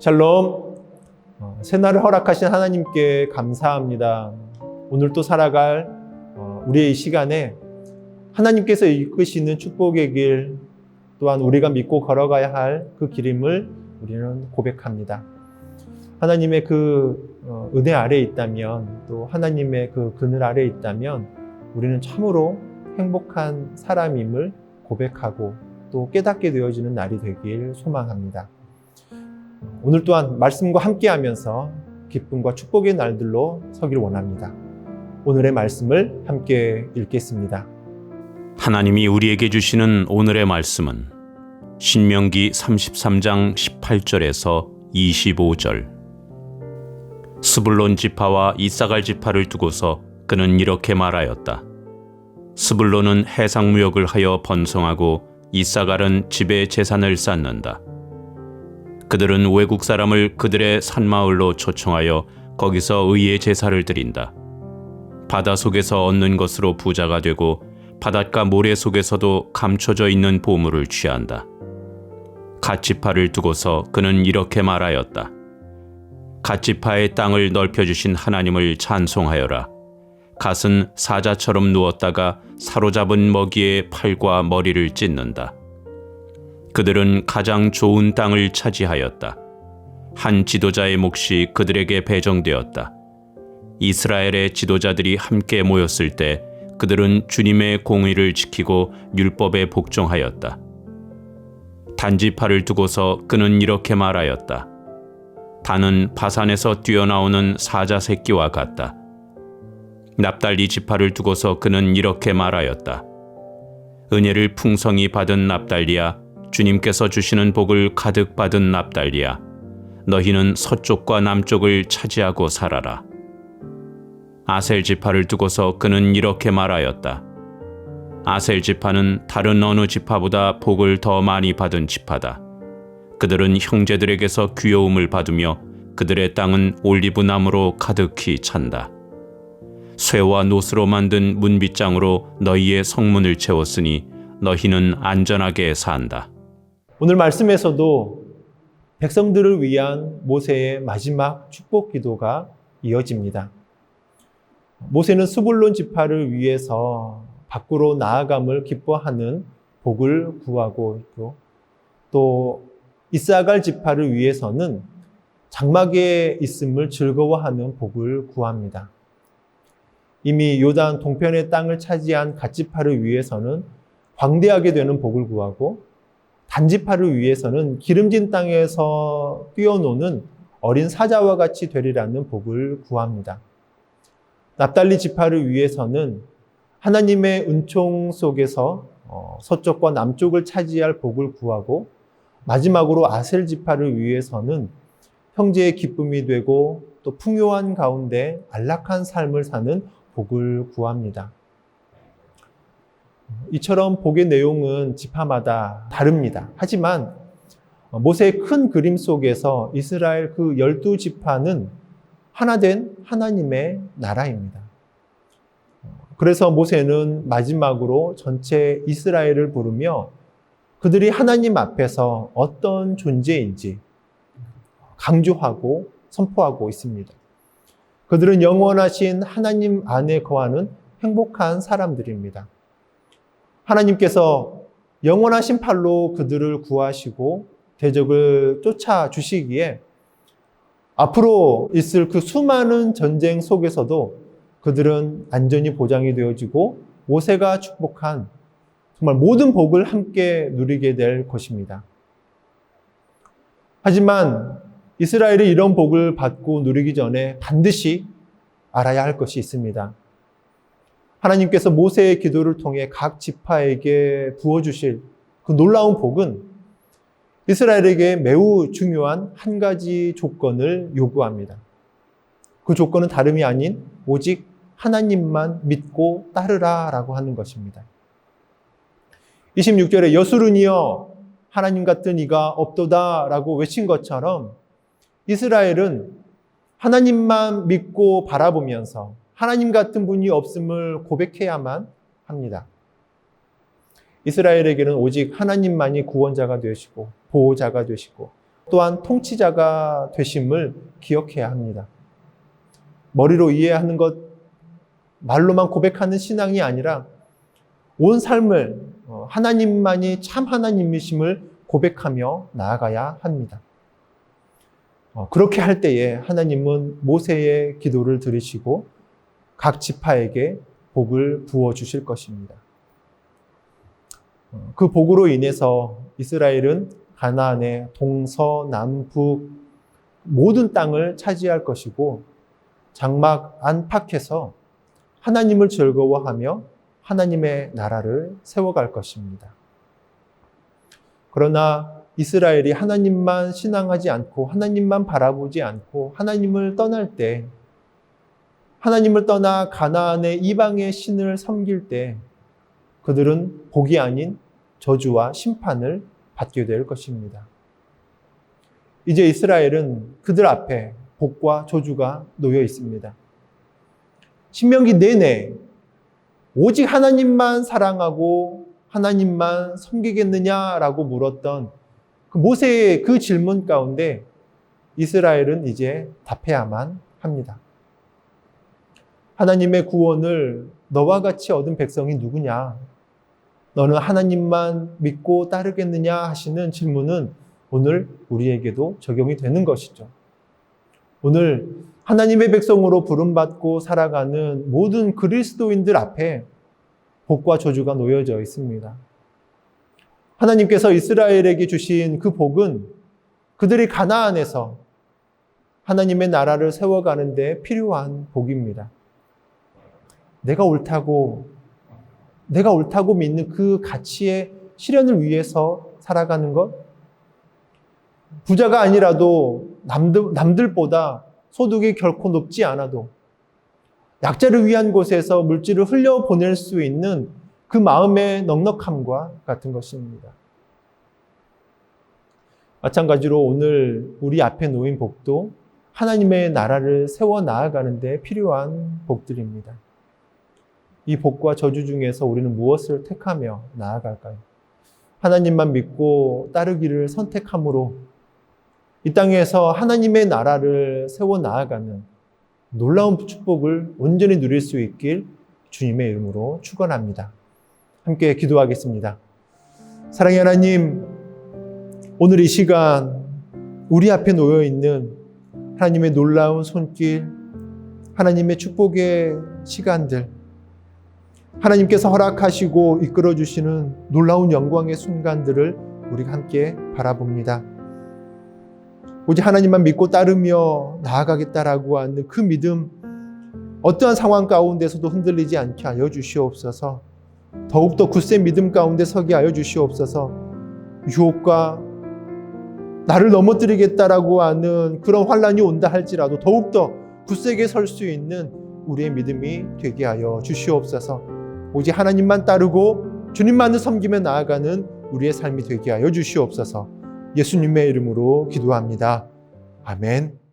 샬롬. 새날을 허락하신 하나님께 감사합니다. 오늘 또 살아갈 우리의 이 시간에 하나님께서 이끄시는 축복의 길, 또한 우리가 믿고 걸어가야 할 그 길임을 우리는 고백합니다. 하나님의 그 은혜 아래에 있다면, 또 하나님의 그 그늘 아래에 있다면 우리는 참으로 행복한 사람임을 고백하고 또 깨닫게 되어지는 날이 되길 소망합니다. 오늘 또한 말씀과 함께하면서 기쁨과 축복의 날들로 서길 원합니다. 오늘의 말씀을 함께 읽겠습니다. 하나님이 우리에게 주시는 오늘의 말씀은 신명기 33장 18절에서 25절. 스불론 지파와 이사갈 지파를 두고서 그는 이렇게 말하였다. 스불론은 해상무역을 하여 번성하고 이사갈은 집에 재산을 쌓는다. 그들은 외국 사람을 그들의 산마을로 초청하여 거기서 의의 제사를 드린다. 바다 속에서 얻는 것으로 부자가 되고 바닷가 모래 속에서도 감춰져 있는 보물을 취한다. 갓 지파를 두고서 그는 이렇게 말하였다. 갓 지파의 땅을 넓혀주신 하나님을 찬송하여라. 갓은 사자처럼 누웠다가 사로잡은 먹이의 팔과 머리를 찢는다. 그들은 가장 좋은 땅을 차지하였다. 한 지도자의 몫이 그들에게 배정되었다. 이스라엘의 지도자들이 함께 모였을 때 그들은 주님의 공의를 지키고 율법에 복종하였다. 단지파를 두고서 그는 이렇게 말하였다. 단은 바산에서 뛰어나오는 사자 새끼와 같다. 납달리 지파를 두고서 그는 이렇게 말하였다. 은혜를 풍성히 받은 납달리야, 주님께서 주시는 복을 가득 받은 납달리야, 너희는 서쪽과 남쪽을 차지하고 살아라. 아셀 지파를 두고서 그는 이렇게 말하였다. 아셀 지파는 다른 어느 지파보다 복을 더 많이 받은 지파다. 그들은 형제들에게서 귀여움을 받으며 그들의 땅은 올리브 나무로 가득히 찬다. 쇠와 노스로 만든 문빗장으로 너희의 성문을 채웠으니 너희는 안전하게 산다. 오늘 말씀에서도 백성들을 위한 모세의 마지막 축복 기도가 이어집니다. 모세는 스불론 지파를 위해서 밖으로 나아감을 기뻐하는 복을 구하고 있고, 또 이사갈 지파를 위해서는 장막에 있음을 즐거워하는 복을 구합니다. 이미 요단 동편의 땅을 차지한 갓 지파를 위해서는 광대하게 되는 복을 구하고, 단지파를 위해서는 기름진 땅에서 뛰어노는 어린 사자와 같이 되리라는 복을 구합니다. 납달리 지파를 위해서는 하나님의 은총 속에서 서쪽과 남쪽을 차지할 복을 구하고, 마지막으로 아셀 지파를 위해서는 형제의 기쁨이 되고 또 풍요한 가운데 안락한 삶을 사는 복을 구합니다. 이처럼 복의 내용은 지파마다 다릅니다. 하지만 모세의 큰 그림 속에서 이스라엘 그 12지파는 하나된 하나님의 나라입니다. 그래서 모세는 마지막으로 전체 이스라엘을 부르며 그들이 하나님 앞에서 어떤 존재인지 강조하고 선포하고 있습니다. 그들은 영원하신 하나님 안에 거하는 행복한 사람들입니다. 하나님께서 영원하신 팔로 그들을 구하시고 대적을 쫓아주시기에 앞으로 있을 그 수많은 전쟁 속에서도 그들은 안전이 보장이 되어지고 모세가 축복한 정말 모든 복을 함께 누리게 될 것입니다. 하지만 이스라엘이 이런 복을 받고 누리기 전에 반드시 알아야 할 것이 있습니다. 하나님께서 모세의 기도를 통해 각 지파에게 부어주실 그 놀라운 복은 이스라엘에게 매우 중요한 한 가지 조건을 요구합니다. 그 조건은 다름이 아닌 오직 하나님만 믿고 따르라 라고 하는 것입니다. 26절에 여수르니여 하나님 같은 이가 없도다 라고 외친 것처럼 이스라엘은 하나님만 믿고 바라보면서 하나님 같은 분이 없음을 고백해야만 합니다. 이스라엘에게는 오직 하나님만이 구원자가 되시고 보호자가 되시고 또한 통치자가 되심을 기억해야 합니다. 머리로 이해하는 것, 말로만 고백하는 신앙이 아니라 온 삶을 하나님만이 참 하나님이심을 고백하며 나아가야 합니다. 그렇게 할 때에 하나님은 모세의 기도를 들으시고 각 지파에게 복을 부어주실 것입니다. 그 복으로 인해서 이스라엘은 가나안의 동서남북 모든 땅을 차지할 것이고 장막 안팎에서 하나님을 즐거워하며 하나님의 나라를 세워갈 것입니다. 그러나 이스라엘이 하나님만 신앙하지 않고 하나님만 바라보지 않고 하나님을 떠날 때, 하나님을 떠나 가나안의 이방의 신을 섬길 때 그들은 복이 아닌 저주와 심판을 받게 될 것입니다. 이제 이스라엘은 그들 앞에 복과 저주가 놓여 있습니다. 신명기 내내 오직 하나님만 사랑하고 하나님만 섬기겠느냐라고 물었던 그 모세의 그 질문 가운데 이스라엘은 이제 답해야만 합니다. 하나님의 구원을 너와 같이 얻은 백성이 누구냐? 너는 하나님만 믿고 따르겠느냐 하시는 질문은 오늘 우리에게도 적용이 되는 것이죠. 오늘 하나님의 백성으로 부름받고 살아가는 모든 그리스도인들 앞에 복과 저주가 놓여져 있습니다. 하나님께서 이스라엘에게 주신 그 복은 그들이 가나안에서 하나님의 나라를 세워가는 데 필요한 복입니다. 내가 옳다고 믿는 그 가치의 실현을 위해서 살아가는 것, 부자가 아니라도 남들보다 소득이 결코 높지 않아도 약자를 위한 곳에서 물질을 흘려보낼 수 있는 그 마음의 넉넉함과 같은 것입니다. 마찬가지로 오늘 우리 앞에 놓인 복도 하나님의 나라를 세워 나아가는 데 필요한 복들입니다. 이 복과 저주 중에서 우리는 무엇을 택하며 나아갈까요? 하나님만 믿고 따르기를 선택함으로 이 땅에서 하나님의 나라를 세워 나아가는 놀라운 축복을 온전히 누릴 수 있길 주님의 이름으로 축원합니다. 함께 기도하겠습니다. 사랑의 하나님, 오늘 이 시간 우리 앞에 놓여 있는 하나님의 놀라운 손길, 하나님의 축복의 시간들, 하나님께서 허락하시고 이끌어 주시는 놀라운 영광의 순간들을 우리가 함께 바라봅니다. 오직 하나님만 믿고 따르며 나아가겠다라고 하는 그 믿음, 어떠한 상황 가운데서도 흔들리지 않게 하여 주시옵소서. 더욱더 굳센 믿음 가운데 서게 하여 주시옵소서. 유혹과 나를 넘어뜨리겠다라고 하는 그런 환난이 온다 할지라도 더욱더 굳세게 설 수 있는 우리의 믿음이 되게 하여 주시옵소서. 오직 하나님만 따르고 주님만을 섬기며 나아가는 우리의 삶이 되게 하여 주시옵소서. 예수님의 이름으로 기도합니다. 아멘.